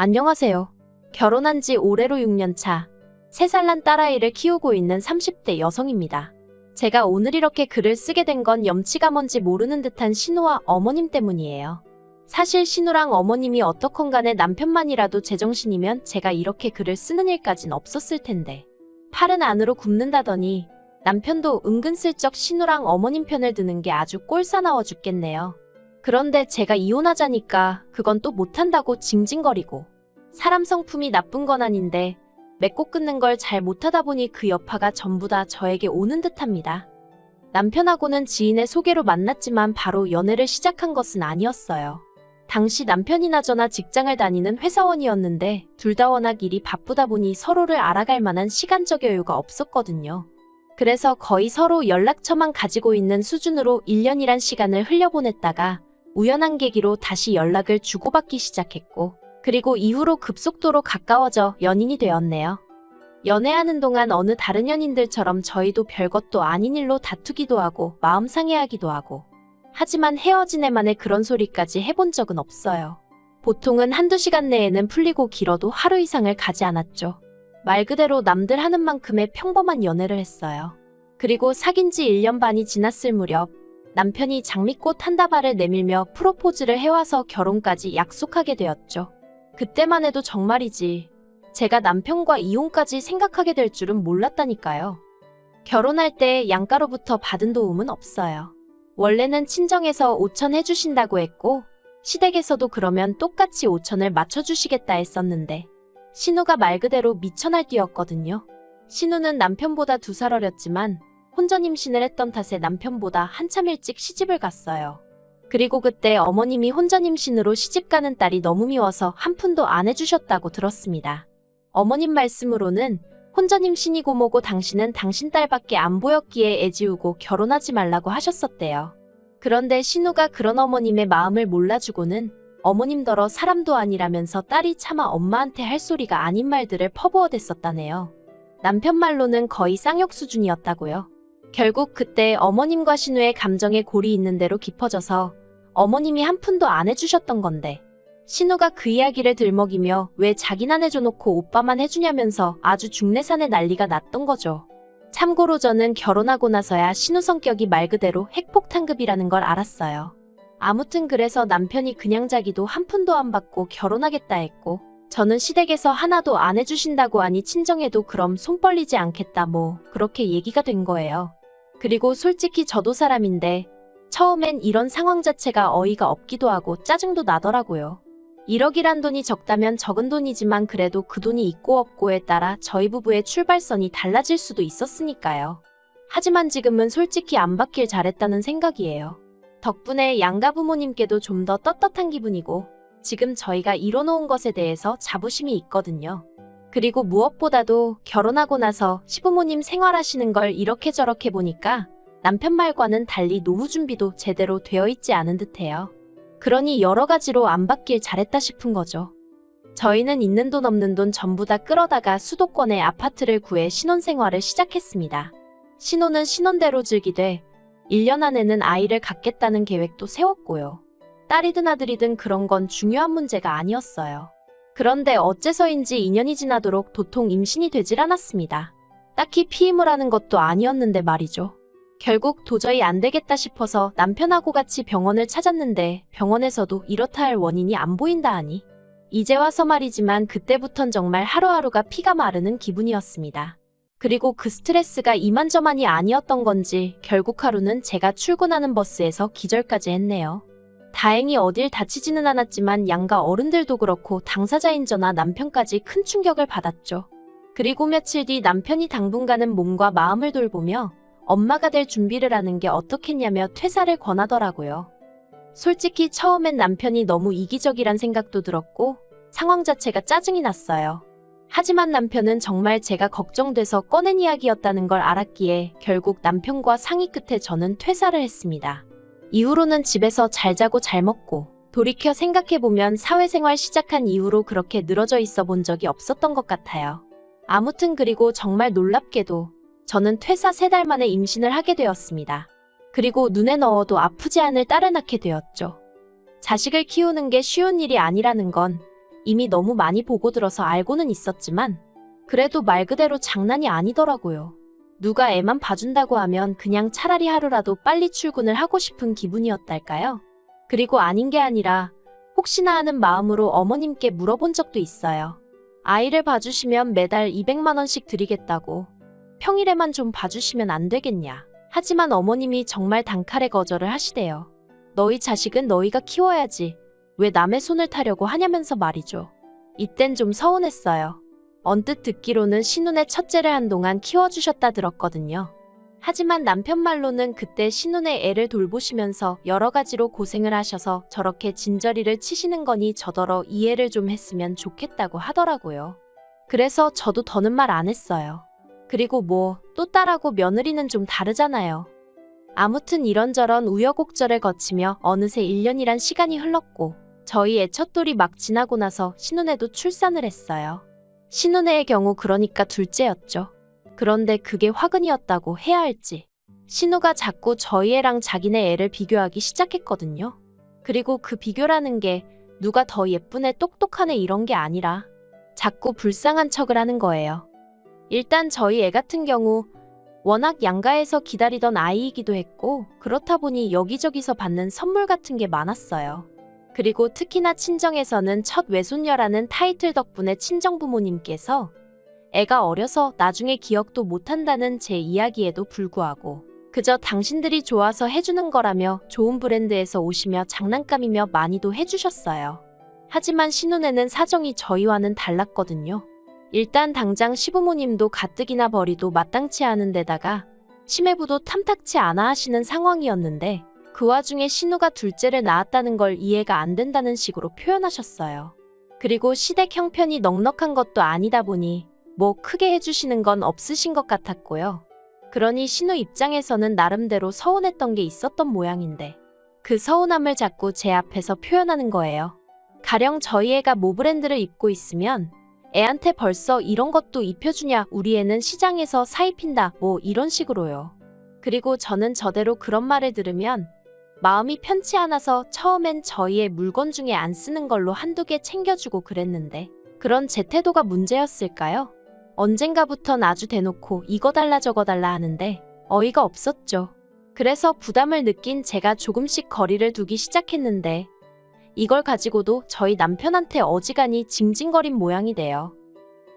안녕하세요. 결혼한 지 올해로 6년 차, 3살 난 딸아이를 키우고 있는 30대 여성입니다. 제가 오늘 이렇게 글을 쓰게 된 건 염치가 뭔지 모르는 듯한 신우와 어머님 때문이에요. 사실 신우랑 어머님이 어떻건 간에 남편만이라도 제정신이면 제가 이렇게 글을 쓰는 일까진 없었을 텐데. 팔은 안으로 굽는다더니 남편도 은근슬쩍 신우랑 어머님 편을 드는 게 아주 꼴사나워 죽겠네요. 그런데 제가 이혼하자니까 그건 또 못한다고 징징거리고, 사람 성품이 나쁜 건 아닌데 맺고 끊는 걸 잘 못하다 보니 그 여파가 전부 다 저에게 오는 듯합니다. 남편하고는 지인의 소개로 만났지만 바로 연애를 시작한 것은 아니었어요. 당시 남편이나 저나 직장을 다니는 회사원이었는데 둘 다 워낙 일이 바쁘다 보니 서로를 알아갈 만한 시간적 여유가 없었거든요. 그래서 거의 서로 연락처만 가지고 있는 수준으로 1년이란 시간을 흘려보냈다가 우연한 계기로 다시 연락을 주고받기 시작했고, 그리고 이후로 급속도로 가까워져 연인이 되었네요. 연애하는 동안 어느 다른 연인들처럼 저희도 별것도 아닌 일로 다투기도 하고 마음 상해하기도 하고, 하지만 헤어진 애만의 그런 소리까지 해본 적은 없어요. 보통은 한두 시간 내에는 풀리고 길어도 하루 이상을 가지 않았죠. 말 그대로 남들 하는 만큼의 평범한 연애를 했어요. 그리고 사귄 지 1년 반이 지났을 무렵 남편이 장미꽃 한 다발을 내밀며 프로포즈를 해와서 결혼까지 약속하게 되었죠. 그때만 해도 정말이지 제가 남편과 이혼까지 생각하게 될 줄은 몰랐다니까요. 결혼할 때 양가로부터 받은 도움은 없어요. 원래는 친정에서 5천 해주신다고 했고 시댁에서도 그러면 똑같이 5천을 맞춰주시겠다 했었는데 신우가 말 그대로 미쳐날뛰었거든요. 신우는 남편보다 2살 어렸지만 혼전 임신을 했던 탓에 남편보다 한참 일찍 시집을 갔어요. 그리고 그때 어머님이 혼전 임신으로 시집가는 딸이 너무 미워서 한 푼도 안 해주셨다고 들었습니다. 어머님 말씀으로는 혼전 임신이고 뭐고 당신은 당신 딸밖에 안 보였기에 애지우고 결혼하지 말라고 하셨었대요. 그런데 신우가 그런 어머님의 마음을 몰라주고는 어머님더러 사람도 아니라면서 딸이 차마 엄마한테 할 소리가 아닌 말들을 퍼부어댔었다네요. 남편 말로는 거의 쌍욕 수준이었다고요. 결국 그때 어머님과 신우의 감정에 골이 있는 대로 깊어져서 어머님이 한 푼도 안 해주셨던 건데, 신우가 그 이야기를 들먹이며 왜 자기는 해줘놓고 오빠만 해주냐면서 아주 중내산의 난리가 났던 거죠. 참고로 저는 결혼하고 나서야 신우 성격이 말 그대로 핵폭탄급이라는 걸 알았어요. 아무튼 그래서 남편이 그냥 자기도 한 푼도 안 받고 결혼하겠다 했고, 저는 시댁에서 하나도 안 해주신다고 하니 친정에도 그럼 손 벌리지 않겠다 뭐 그렇게 얘기가 된 거예요. 그리고 솔직히 저도 사람인데 처음엔 이런 상황 자체가 어이가 없기도 하고 짜증도 나더라고요. 1억이란 돈이 적다면 적은 돈이지만 그래도 그 돈이 있고 없고에 따라 저희 부부의 출발선이 달라질 수도 있었으니까요. 하지만 지금은 솔직히 안 받길 잘했다는 생각이에요. 덕분에 양가 부모님께도 좀 더 떳떳한 기분이고 지금 저희가 이뤄놓은 것에 대해서 자부심이 있거든요. 그리고 무엇보다도 결혼하고 나서 시부모님 생활하시는 걸 이렇게 저렇게 보니까 남편 말과는 달리 노후 준비도 제대로 되어 있지 않은 듯해요. 그러니 여러 가지로 안 받길 잘했다 싶은 거죠. 저희는 있는 돈 없는 돈 전부 다 끌어다가 수도권에 아파트를 구해 신혼생활을 시작했습니다. 신혼은 신혼대로 즐기되 1년 안에는 아이를 갖겠다는 계획도 세웠고요. 딸이든 아들이든 그런 건 중요한 문제가 아니었어요. 그런데 어째서인지 2년이 지나도록 도통 임신이 되질 않았습니다. 딱히 피임을 하는 것도 아니었는데 말이죠. 결국 도저히 안 되겠다 싶어서 남편하고 같이 병원을 찾았는데 병원에서도 이렇다 할 원인이 안 보인다 하니 이제 와서 말이지만 그때부턴 정말 하루하루가 피가 마르는 기분이었습니다. 그리고 그 스트레스가 이만저만이 아니었던 건지 결국 하루는 제가 출근하는 버스에서 기절까지 했네요. 다행히 어딜 다치지는 않았지만 양가 어른들도 그렇고 당사자인 저나 남편까지 큰 충격을 받았죠. 그리고 며칠 뒤 남편이 당분간은 몸과 마음을 돌보며 엄마가 될 준비를 하는 게 어떻겠냐며 퇴사를 권하더라고요. 솔직히 처음엔 남편이 너무 이기적이란 생각도 들었고 상황 자체가 짜증이 났어요. 하지만 남편은 정말 제가 걱정돼서 꺼낸 이야기였다는 걸 알았기에 결국 남편과 상의 끝에 저는 퇴사를 했습니다. 이후로는 집에서 잘 자고 잘 먹고 돌이켜 생각해보면 사회생활 시작한 이후로 그렇게 늘어져 있어 본 적이 없었던 것 같아요. 아무튼 그리고 정말 놀랍게도 저는 퇴사 3달 만에 임신을 하게 되었습니다. 그리고 눈에 넣어도 아프지 않을 딸을 낳게 되었죠. 자식을 키우는 게 쉬운 일이 아니라는 건 이미 너무 많이 보고 들어서 알고는 있었지만 그래도 말 그대로 장난이 아니더라고요. 누가 애만 봐준다고 하면 그냥 차라리 하루라도 빨리 출근을 하고 싶은 기분이었달까요? 그리고 아닌 게 아니라 혹시나 하는 마음으로 어머님께 물어본 적도 있어요. 아이를 봐주시면 매달 200만 원씩 드리겠다고. 평일에만 좀 봐주시면 안 되겠냐. 하지만 어머님이 정말 단칼에 거절을 하시대요. 너희 자식은 너희가 키워야지. 왜 남의 손을 타려고 하냐면서 말이죠. 이땐 좀 서운했어요. 언뜻 듣기로는 신혼의 첫째를 한동안 키워주셨다 들었거든요. 하지만 남편 말로는 그때 신혼의 애를 돌보시면서 여러 가지로 고생을 하셔서 저렇게 진저리를 치시는 거니 저더러 이해를 좀 했으면 좋겠다고 하더라고요. 그래서 저도 더는 말 안 했어요. 그리고 뭐 또 딸하고 며느리는 좀 다르잖아요. 아무튼 이런저런 우여곡절을 거치며 어느새 1년이란 시간이 흘렀고 저희 애 첫돌이 막 지나고 나서 신혼에도 출산을 했어요. 신혼애의 경우 그러니까 둘째였죠. 그런데 그게 화근이었다고 해야 할지. 신우가 자꾸 저희 애랑 자기네 애를 비교하기 시작했거든요. 그리고 그 비교라는 게 누가 더 예쁜 애 똑똑한 애 이런 게 아니라 자꾸 불쌍한 척을 하는 거예요. 일단 저희 애 같은 경우 워낙 양가에서 기다리던 아이이기도 했고 그렇다 보니 여기저기서 받는 선물 같은 게 많았어요. 그리고 특히나 친정에서는 첫 외손녀라는 타이틀 덕분에 친정부모님께서 애가 어려서 나중에 기억도 못한다는 제 이야기에도 불구하고 그저 당신들이 좋아서 해주는 거라며 좋은 브랜드에서 오시며 장난감이며 많이도 해주셨어요. 하지만 신혼에는 사정이 저희와는 달랐거든요. 일단 당장 시부모님도 가뜩이나 벌이도 마땅치 않은 데다가 시매부도 탐탁치 않아 하시는 상황이었는데 그 와중에 신우가 둘째를 낳았다는 걸 이해가 안 된다는 식으로 표현하셨어요. 그리고 시댁 형편이 넉넉한 것도 아니다 보니 뭐 크게 해주시는 건 없으신 것 같았고요. 그러니 신우 입장에서는 나름대로 서운했던 게 있었던 모양인데 그 서운함을 자꾸 제 앞에서 표현하는 거예요. 가령 저희 애가 모 브랜드를 입고 있으면 애한테 벌써 이런 것도 입혀주냐, 우리 애는 시장에서 사 입힌다, 뭐 이런 식으로요. 그리고 저는 저대로 그런 말을 들으면 마음이 편치 않아서 처음엔 저희의 물건 중에 안 쓰는 걸로 한두 개 챙겨주고 그랬는데 그런 제 태도가 문제였을까요? 언젠가부턴 아주 대놓고 이거 달라 저거 달라 하는데 어이가 없었죠. 그래서 부담을 느낀 제가 조금씩 거리를 두기 시작했는데 이걸 가지고도 저희 남편한테 어지간히 징징거린 모양이 돼요.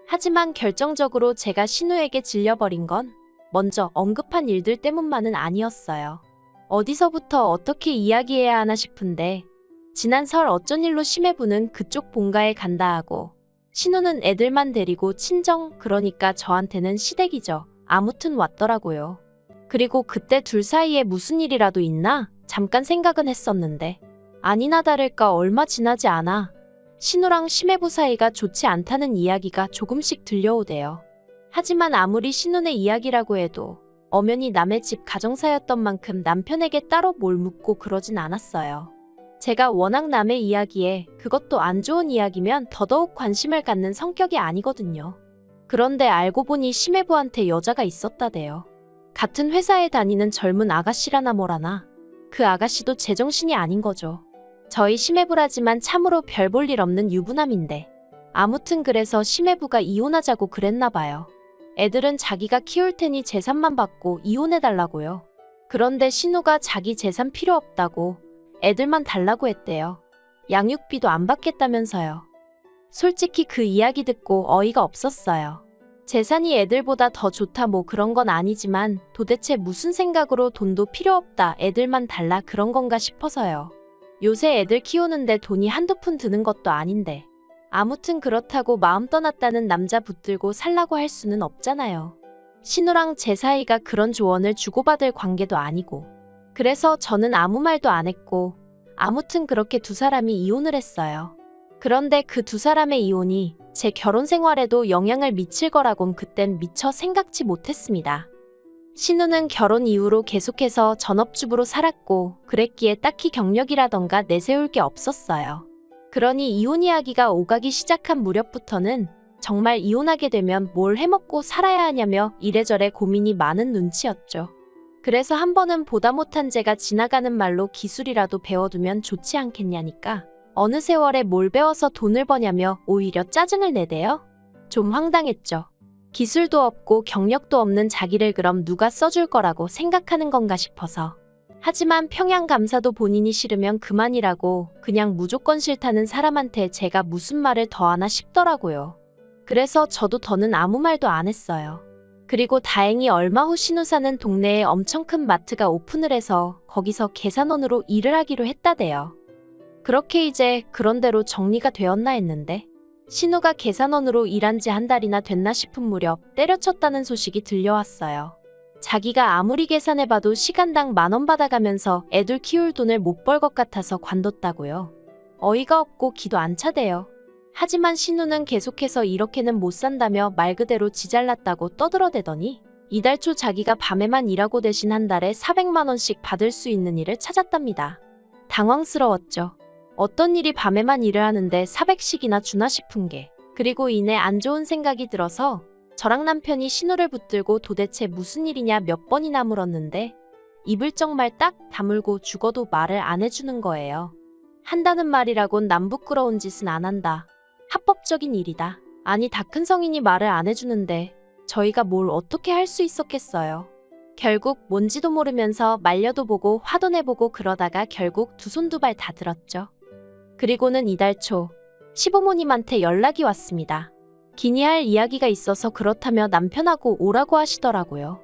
하지만 결정적으로 제가 신우에게 질려버린 건 먼저 언급한 일들 때문만은 아니었어요. 어디서부터 어떻게 이야기해야 하나 싶은데 지난 설 어쩐 일로 시매부는 그쪽 본가에 간다 하고 신우는 애들만 데리고 친정, 그러니까 저한테는 시댁이죠. 아무튼 왔더라고요. 그리고 그때 둘 사이에 무슨 일이라도 있나? 잠깐 생각은 했었는데 아니나 다를까 얼마 지나지 않아 신우랑 시매부 사이가 좋지 않다는 이야기가 조금씩 들려오대요. 하지만 아무리 신우네 이야기라고 해도 엄연히 남의 집 가정사였던 만큼 남편에게 따로 뭘 묻고 그러진 않았어요. 제가 워낙 남의 이야기에 그것도 안 좋은 이야기면 더더욱 관심을 갖는 성격이 아니거든요. 그런데 알고 보니 시매부한테 여자가 있었다대요. 같은 회사에 다니는 젊은 아가씨라나 뭐라나. 그 아가씨도 제정신이 아닌 거죠. 저희 시매부라지만 참으로 별 볼 일 없는 유부남인데 아무튼 그래서 시매부가 이혼하자고 그랬나 봐요. 애들은 자기가 키울 테니 재산만 받고 이혼해달라고요. 그런데 신우가 자기 재산 필요 없다고 애들만 달라고 했대요. 양육비도 안 받겠다면서요. 솔직히 그 이야기 듣고 어이가 없었어요. 재산이 애들보다 더 좋다 뭐 그런 건 아니지만 도대체 무슨 생각으로 돈도 필요 없다, 애들만 달라 그런 건가 싶어서요. 요새 애들 키우는데 돈이 한두 푼 드는 것도 아닌데 아무튼 그렇다고 마음 떠났다는 남자 붙들고 살라고 할 수는 없잖아요. 신우랑 제 사이가 그런 조언을 주고받을 관계도 아니고 그래서 저는 아무 말도 안 했고 아무튼 그렇게 두 사람이 이혼을 했어요. 그런데 그 두 사람의 이혼이 제 결혼 생활에도 영향을 미칠 거라곤 그땐 미처 생각지 못했습니다. 신우는 결혼 이후로 계속해서 전업주부로 살았고 그랬기에 딱히 경력이라던가 내세울 게 없었어요. 그러니 이혼 이야기가 오가기 시작한 무렵부터는 정말 이혼하게 되면 뭘 해먹고 살아야 하냐며 이래저래 고민이 많은 눈치였죠. 그래서 한 번은 보다 못한 제가 지나가는 말로 기술이라도 배워두면 좋지 않겠냐니까 어느 세월에 뭘 배워서 돈을 버냐며 오히려 짜증을 내대요? 좀 황당했죠. 기술도 없고 경력도 없는 자기를 그럼 누가 써줄 거라고 생각하는 건가 싶어서. 하지만 평양 감사도 본인이 싫으면 그만이라고 그냥 무조건 싫다는 사람한테 제가 무슨 말을 더 하나 싶더라고요. 그래서 저도 더는 아무 말도 안 했어요. 그리고 다행히 얼마 후 신우 사는 동네에 엄청 큰 마트가 오픈을 해서 거기서 계산원으로 일을 하기로 했다대요. 그렇게 이제 그런대로 정리가 되었나 했는데 신우가 계산원으로 일한 지 한 달이나 됐나 싶은 무렵 때려쳤다는 소식이 들려왔어요. 자기가 아무리 계산해봐도 시간당 10,000원 받아가면서 애들 키울 돈을 못 벌 것 같아서 관뒀다고요. 어이가 없고 기도 안 차대요. 하지만 신우는 계속해서 이렇게는 못 산다며 말 그대로 지 잘났다고 떠들어대더니 이달 초 자기가 밤에만 일하고 대신 한 달에 400만 원씩 받을 수 있는 일을 찾았답니다. 당황스러웠죠. 어떤 일이 밤에만 일을 하는데 400씩이나 주나 싶은 게. 그리고 이내 안 좋은 생각이 들어서 저랑 남편이 신우를 붙들고 도대체 무슨 일이냐 몇 번이나 물었는데 입을 정말 딱 다물고 죽어도 말을 안 해주는 거예요. 한다는 말이라곤 남 부끄러운 짓은 안 한다. 합법적인 일이다. 아니 다 큰 성인이 말을 안 해주는데 저희가 뭘 어떻게 할 수 있었겠어요. 결국 뭔지도 모르면서 말려도 보고 화도 내보고 그러다가 결국 두 손 두 발 다 들었죠. 그리고는 이달 초 시부모님한테 연락이 왔습니다. 기니할 이야기가 있어서 그렇다며 남편하고 오라고 하시더라고요.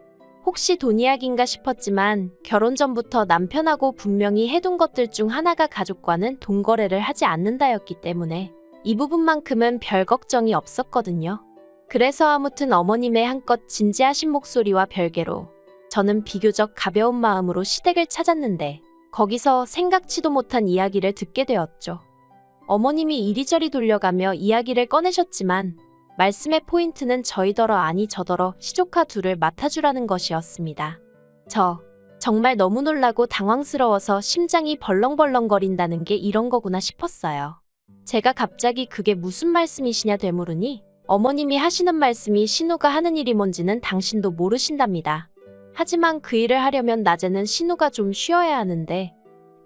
혹시 돈 이야기인가 싶었지만 결혼 전부터 남편하고 분명히 해둔 것들 중 하나가 가족과는 돈 거래를 하지 않는다였기 때문에 이 부분만큼은 별 걱정이 없었거든요. 그래서 아무튼 어머님의 한껏 진지하신 목소리와 별개로 저는 비교적 가벼운 마음으로 시댁을 찾았는데 거기서 생각지도 못한 이야기를 듣게 되었죠. 어머님이 이리저리 돌려가며 이야기를 꺼내셨지만 말씀의 포인트는 저희더러 아니 저더러 시조카 둘을 맡아주라는 것이었습니다. 정말 너무 놀라고 당황스러워서 심장이 벌렁벌렁거린다는 게 이런 거구나 싶었어요. 제가 갑자기 그게 무슨 말씀이시냐 되물으니 어머님이 하시는 말씀이 신우가 하는 일이 뭔지는 당신도 모르신답니다. 하지만 그 일을 하려면 낮에는 신우가 좀 쉬어야 하는데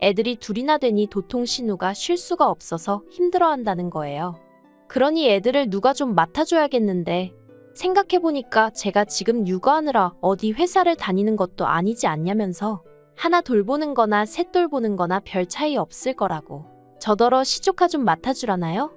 애들이 둘이나 되니 도통 신우가 쉴 수가 없어서 힘들어한다는 거예요. 그러니 애들을 누가 좀 맡아줘야겠는데 생각해보니까 제가 지금 육아하느라 어디 회사를 다니는 것도 아니지 않냐면서 하나 돌보는 거나 셋 돌보는 거나 별 차이 없을 거라고 저더러 시조카 좀 맡아주라나요?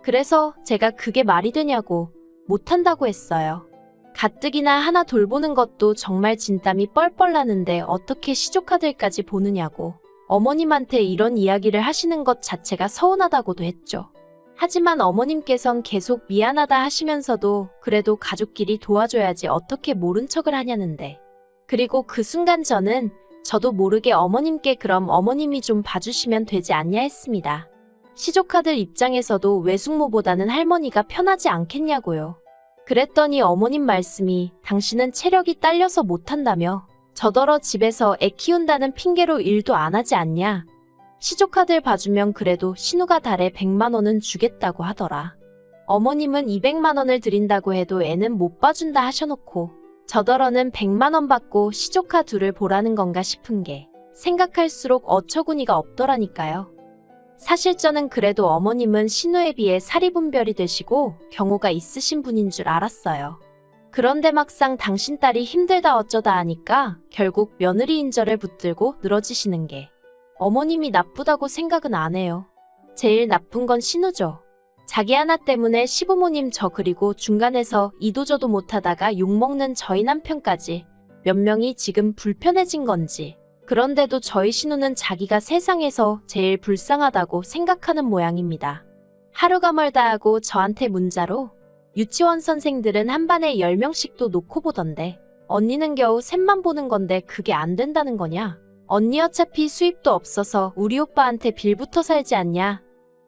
그래서 제가 그게 말이 되냐고 못한다고 했어요. 가뜩이나 하나 돌보는 것도 정말 진땀이 뻘뻘 나는데 어떻게 시조카들까지 보느냐고 어머님한테 이런 이야기를 하시는 것 자체가 서운하다고도 했죠. 하지만 어머님께선 계속 미안하다 하시면서도 그래도 가족끼리 도와줘야지 어떻게 모른 척을 하냐는데. 그리고 그 순간 저도 모르게 어머님께 그럼 어머님이 좀 봐주시면 되지 않냐 했습니다. 시조카들 입장에서도 외숙모보다는 할머니가 편하지 않겠냐고요. 그랬더니 어머님 말씀이 당신은 체력이 딸려서 못한다며 저더러 집에서 애 키운다는 핑계로 일도 안 하지 않냐. 시조카들 봐주면 그래도 신우가 달에 100만 원은 주겠다고 하더라. 어머님은 200만 원을 드린다고 해도 애는 못 봐준다 하셔놓고 저더러는 100만 원 받고 시조카 둘을 보라는 건가 싶은 게 생각할수록 어처구니가 없더라니까요. 사실 저는 그래도 어머님은 신우에 비해 사리분별이 되시고 경우가 있으신 분인 줄 알았어요. 그런데 막상 당신 딸이 힘들다 어쩌다 하니까 결국 며느리 인절을 붙들고 늘어지시는 게 어머님이 나쁘다고 생각은 안 해요. 제일 나쁜 건 신우죠. 자기 하나 때문에 시부모님 저 그리고 중간에서 이도저도 못하다가 욕먹는 저희 남편까지 몇 명이 지금 불편해진 건지 그런데도 저희 신우는 자기가 세상에서 제일 불쌍하다고 생각하는 모양입니다. 하루가 멀다 하고 저한테 문자로 유치원 선생들은 한 반에 10명씩도 놓고 보던데 언니는 겨우 셋만 보는 건데 그게 안 된다는 거냐? 언니 어차피 수입도 없어서 우리 오빠한테 빌부터 살지 않냐?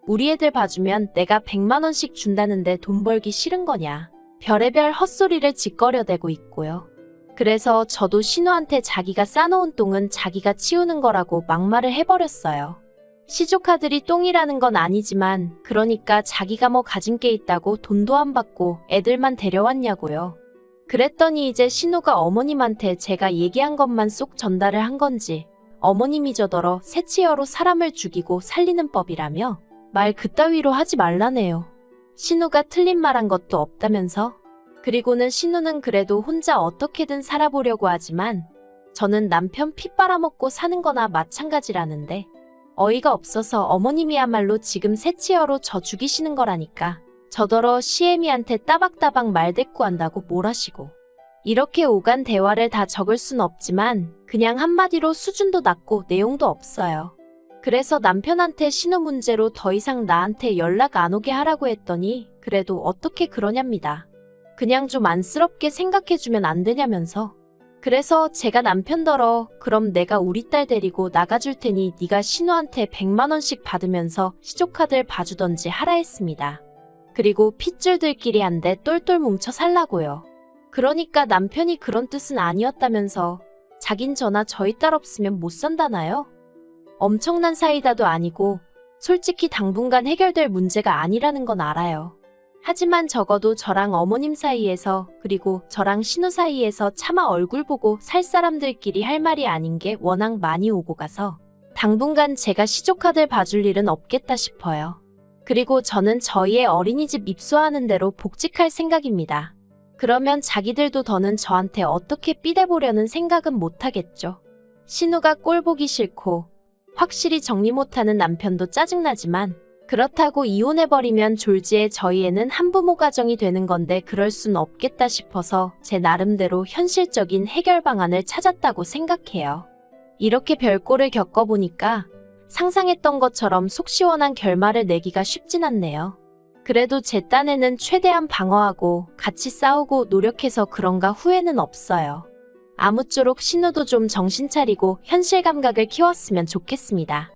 우리 애들 봐주면 내가 100만 원씩 준다는데 돈 벌기 싫은 거냐? 별의별 헛소리를 짓거려대고 있고요. 그래서 저도 신우한테 자기가 싸놓은 똥은 자기가 치우는 거라고 막말을 해버렸어요. 시조카들이 똥이라는 건 아니지만 그러니까 자기가 뭐 가진 게 있다고 돈도 안 받고 애들만 데려왔냐고요. 그랬더니 이제 신우가 어머님한테 제가 얘기한 것만 쏙 전달을 한 건지 어머님이 저더러 새치어로 사람을 죽이고 살리는 법이라며 말 그따위로 하지 말라네요. 신우가 틀린 말 한 것도 없다면서? 그리고는 신우는 그래도 혼자 어떻게든 살아보려고 하지만 저는 남편 피 빨아먹고 사는 거나 마찬가지라는데 어이가 없어서 어머님이야말로 지금 새치어로 저 죽이시는 거라니까. 저더러 시애미한테 따박따박 말대꾸한다고 뭘 하시고. 이렇게 오간 대화를 다 적을 순 없지만 그냥 한마디로 수준도 낮고 내용도 없어요. 그래서 남편한테 신우 문제로 더 이상 나한테 연락 안 오게 하라고 했더니 그래도 어떻게 그러냐입니다. 그냥 좀 안쓰럽게 생각해주면 안 되냐면서. 그래서 제가 남편더러 그럼 내가 우리 딸 데리고 나가줄 테니 네가 신우한테 100만 원씩 받으면서 시조카들 봐주던지 하라 했습니다. 그리고 핏줄들끼리 한데 똘똘 뭉쳐 살라고요. 그러니까 남편이 그런 뜻은 아니었다면서 자긴 저나 저희 딸 없으면 못 산다나요? 엄청난 사이다도 아니고 솔직히 당분간 해결될 문제가 아니라는 건 알아요. 하지만 적어도 저랑 어머님 사이에서 그리고 저랑 신우 사이에서 차마 얼굴 보고 살 사람들끼리 할 말이 아닌 게 워낙 많이 오고 가서 당분간 제가 시조카들 봐줄 일은 없겠다 싶어요. 그리고 저는 저희의 어린이집 입소하는 대로 복직할 생각입니다. 그러면 자기들도 더는 저한테 어떻게 삐대보려는 생각은 못하겠죠. 신우가 꼴 보기 싫고 확실히 정리 못하는 남편도 짜증나지만 그렇다고 이혼해버리면 졸지에 저희 애는 한부모 가정이 되는 건데 그럴 순 없겠다 싶어서 제 나름대로 현실적인 해결 방안을 찾았다고 생각해요. 이렇게 별꼴을 겪어보니까 상상했던 것처럼 속 시원한 결말을 내기가 쉽진 않네요. 그래도 제 딴에는 최대한 방어하고 같이 싸우고 노력해서 그런가 후회는 없어요. 아무쪼록 신우도 좀 정신 차리고 현실 감각을 키웠으면 좋겠습니다.